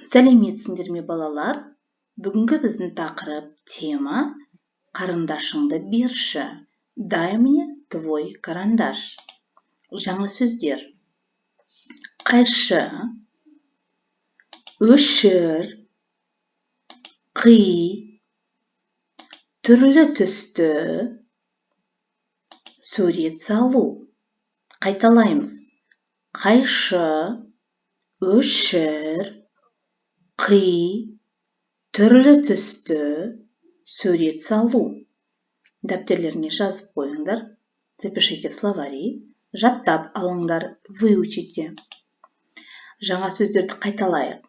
Сәлеметсіңдер ме балалар? Бүгінгі біздің тақырып тема «Қарындашыңды берші». Дай мне твой карандаш. Жаңа сөздер. Қайшы, өшір, қи, түрлі түсті, сурет салу. Қайталаймыз. Қайшы, өшір, қи, түрлі түсті, сурет салу. Дәптерлеріне жазып қойыңдар. Запишите в словари. Жаттап алыңдар, выучите. Жаңа сөздерді қайталайық.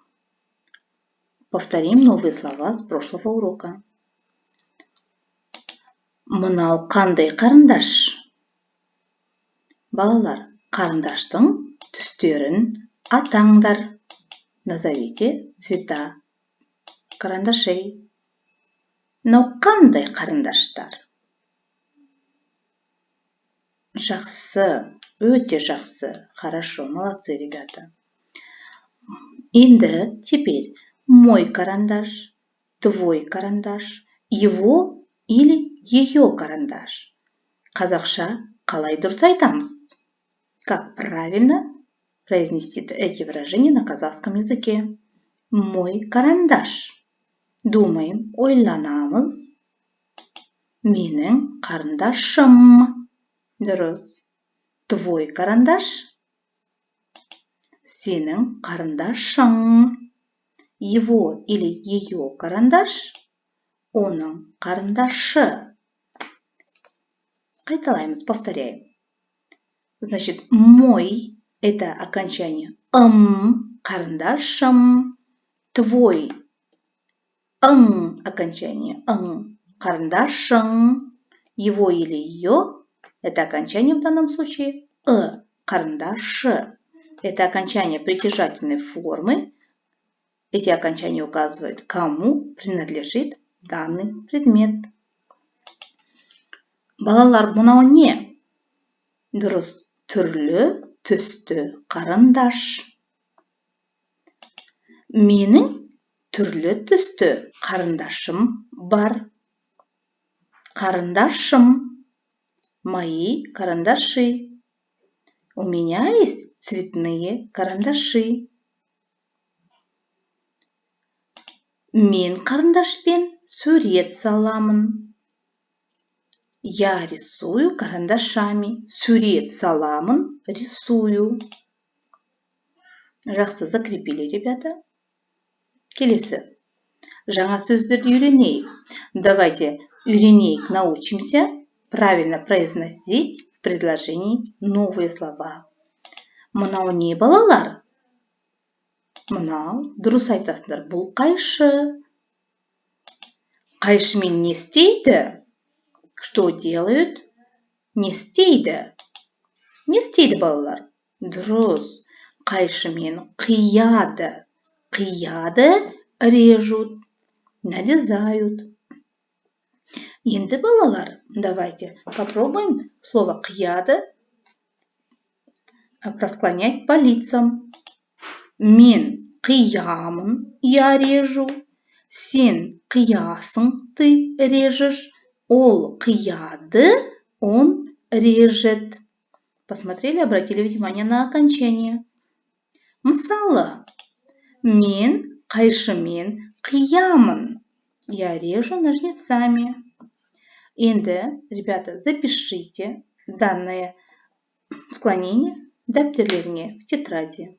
Повторим новые слова с прошлого урока. Мынау қандай қарындаш? Балалар, қарындаштың түстерін атаңдар. Назовите цвета карандашей. Мынау қандай қарындаштар? Жақсы, өте жақсы. Хорошо, молодцы, ребята. Енді, теперь, мой карандаш, твой карандаш, его или ее карандаш. Қазақша қалай дұрыс айтамыз? Как правильно произнести эти выражения на казахском языке? Мой карандаш. Думаем, ойланамыз. Менің қарындашым. Дұрыс. Твой карандаш. Сенің қарындашың. Его или ее карандаш. Оның карандашы. Қайталаймыз, повторяем. Значит, мой – это окончание карандашым. Твой окончание карандашың. Его или ее – это окончание в данном случае карандашы. Это окончание притяжательной формы. Эти окончания указывают, кому принадлежит данный предмет. Балалар, мынау не? Дұрыс. Түрлі түсті қарындаш. Менің түрлі түсті қарындашым бар. Карандашым. Мои карандаши. У меня есть цветные карандаши. Мен карандашпен сурет саламын. Я рисую карандашами. Сурет саламын, рисую. Жақсы, закрепили, ребята. Келесі. Жаңа сөздерді үйренейік. Давайте үйренейік, научимся правильно произносить в предложении новые слова. Мынау не, балалар? Мынау, дұрыс айтасыңдар, бұл қайшы. Қайшымен не істейді? Что делают? Не істейді. Не істейді, балалар? Дұрыс. Қайшымен қияды. Қияды, режут, нарезают. Енді, балалар, давайте попробуем слово қияды просклонять по лицам. Мен қиямын, я режу. Сен қиясың, ты режешь. Ол қияды, он режет. Посмотрели, обратили внимание на окончание. Мысалы, мен қайшымен қиямын. Я режу ножницами. Енді, ребята, запишите данное склонение дәптерлеріне в тетради.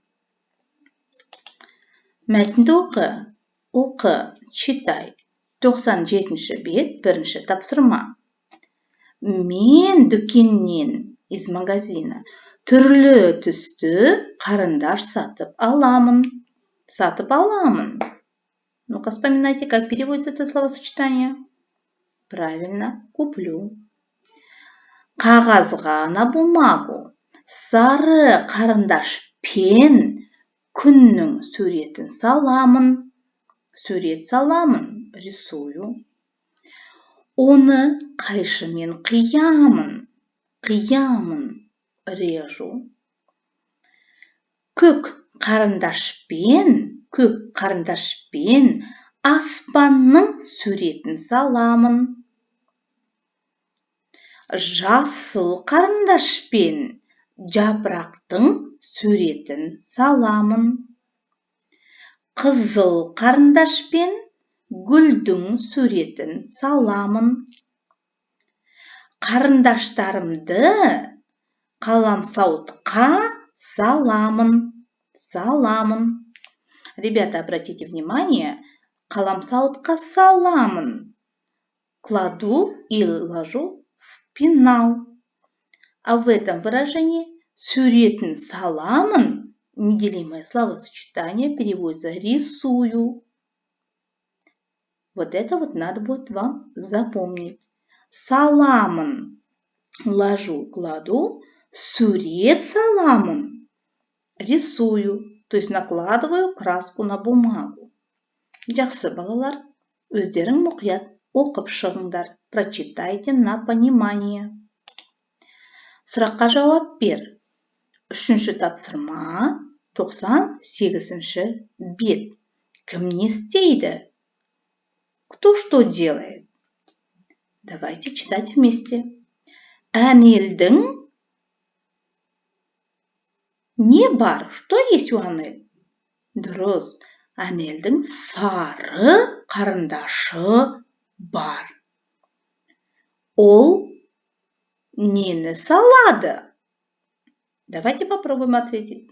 Мәтінді оқы, читай. 97-ші бет, бірінші тапсырма. Мен дүкеннен, из магазина, түрлі түсті қарындаш сатып аламын. Сатып аламын. Ну-ка, вспоминайте, как переводится это словосочетание. Правильно, куплю. Қағазға, на бумагу, сары қарындашпен күннің суретін саламын. Сурет саламын, рисую. Оны қайшымен қиямын. Қиямын, режу. Көк қарындашпен көк қарындашпен аспанның суретін саламын. Жасыл қарындашпен жапырақтың суретін саламын. Қызыл қарындашпен гүлдің суретін саламын. Қарындаштарымды қаламсауытқа саламын. Ребята, обратите внимание, қаламсауытқа саламын. Кладу и ложу в пенал. А в этом выражении суретін саламын, неделимое словосочетание переводится рисую. Вот это вот надо будет вам запомнить. Саламын ложу, кладу, сурет саламын рисую, то есть накладываю краску на бумагу. Жақсы балалар, өздерің мұқият оқып шығыңдар, прочитайте на понимание. Сұраққа жауап бер. 3-ші тапсырма, 98-ші бет. Кім не істейді? Кто что делает? Давайте читать вместе. Анельдің не бар? Что есть у Анель? Дұрыс. Анельдің сары қарындашы бар. Ол нені салады? Давайте попробуем ответить.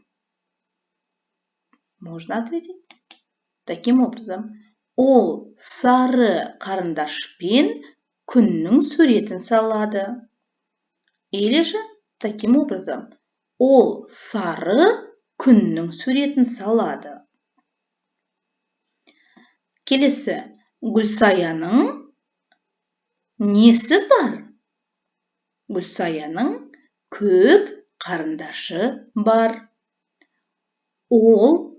Можно ответить таким образом. Ол сары қарындашпен күннің суретін салады. Или же таким образом. Ол сары күннің суретін салады. Келесі. Гүлсаяның несі бар? Гүлсаяның көк қарындашы бар. Ол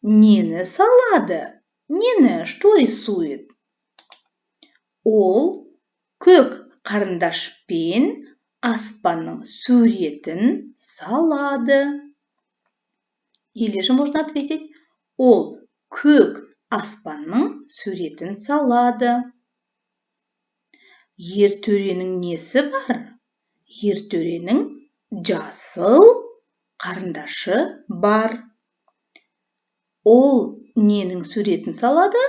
нені салады? Нені, что рисует? Ол көк қарындашпен аспанның суретін салады. Или же можно ответить, ол көк аспанның суретін салады. Ертөренің несі бар? Ертөренің жасыл қарындашы бар. Ол ненің суретін салады?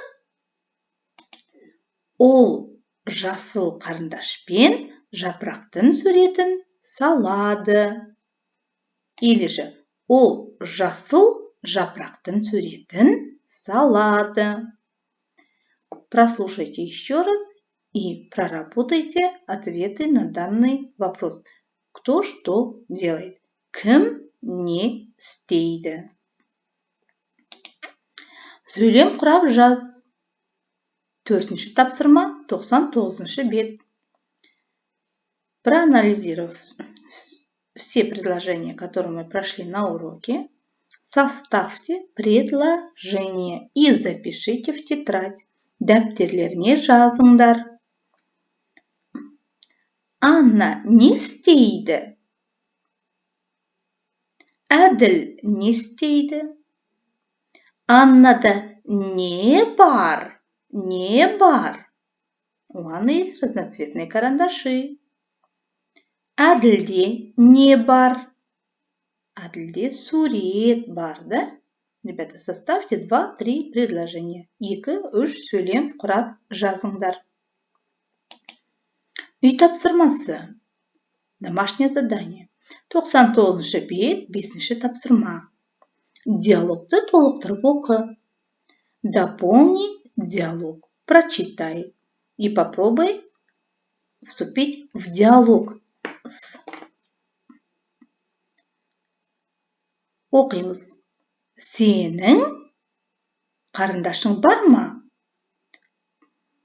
Ол жасыл қарындашпен жапырақтың суретін салады. Или же ол жасыл жапырақтың суретін салады. Прослушайте еще раз и проработайте ответы на данный вопрос. Кто что делает? Кім не істейді? Сөйлем құрап жаз. 4-ші тапсырма, 99-ші бет. Проанализировав все предложения, которые мы прошли на уроке, составьте предложение и запишите в тетрадь. Дәптерлеріне жазыңдар. Анна не істейді? Әділ не істейді? Аннада не бар? Не бар? У Анны есть разноцветные карандаши. Әділде не бар? Әділде сурет бар, да? Ребята, составьте 2-3 предложения. 2-3 сөйлем құрап жазыңдар. Үй тапсырмасы. Домашнее задание. 99-ші бет, 5-ші тапсырма. Диалогты толықтырып оқы. Дополни диалог. Прочитай. И попробуй вступить в диалог с. Оқимыз. Сенің қарындашың бар ма?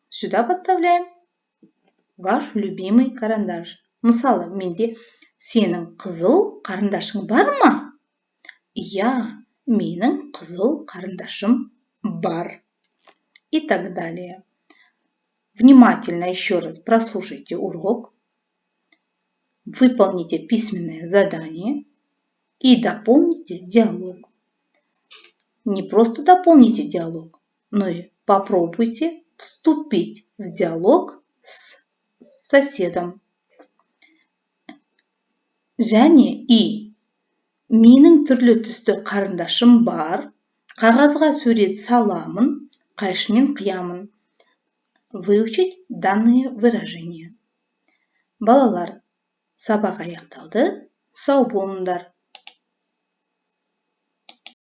Сюда подставляем ваш любимый карандаш. Мысалы, менде сенің қызыл қарындашың бар ма? Я, менің қызыл қарындашым бар. И так далее. Внимательно еще раз прослушайте урок. Выполните письменное задание и дополните диалог. не просто дополните диалог, но и попробуйте вступить в диалог с соседом. Және и менің түрлі түсті қарындашым бар, қағазға сурет саламын, қайшымен қиямын. Выучить данные выражения. Балалар, сабақ аяқталды, сау болыңдар.